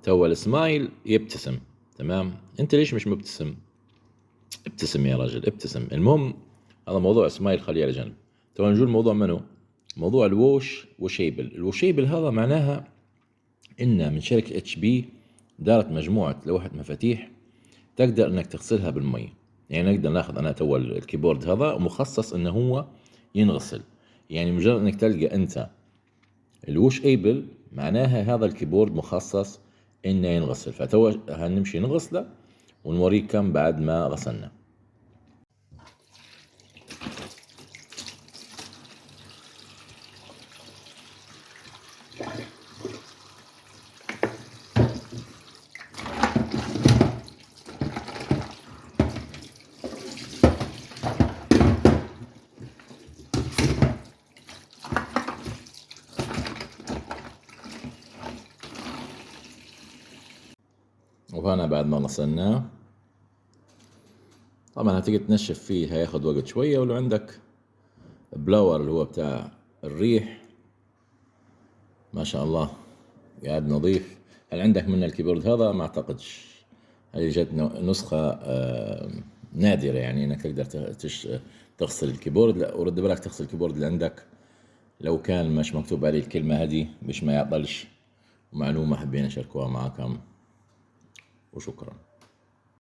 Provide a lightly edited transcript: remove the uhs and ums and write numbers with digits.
تو السمايل يبتسم، تمام؟ انت ليش مش مبتسم؟ ابتسم يا رجل، ابتسم. المهم هذا موضوع سمايل خليه على جنب. تو نجول الموضوع منه، موضوع الووش وشيبل. الوشيبل هذا معناها ان من شركة اتش بي دارت مجموعة لوحة مفاتيح تقدر انك تغسلها بالمي. يعني نقدر ناخذ انا تو الكيبورد هذا مخصص انه هو ينغسل، يعني مجرد انك تلقى انت الوش ايبل معناها هذا الكيبورد مخصص انه ينغسل. فتو هنمشي نغسله ونوريك كم بعد ما غسلنا. وهنا بعد ما غسلناه طبعا هتيجي تنشف فيه، هياخد وقت شوية. ولو عندك بلاور اللي هو بتاع الريح، ما شاء الله قاعد نظيف. هل عندك من الكيبورد هذا؟ ما اعتقدش. هذه جت نسخة نادرة، يعني انك تقدر تغسل الكيبورد. لا، ورد بالك تغسل الكيبورد اللي عندك لو كان مش مكتوب عليه الكلمة هذه مش ما يعطلش. معلومة حبينا نشاركوها معكم، وشكرا.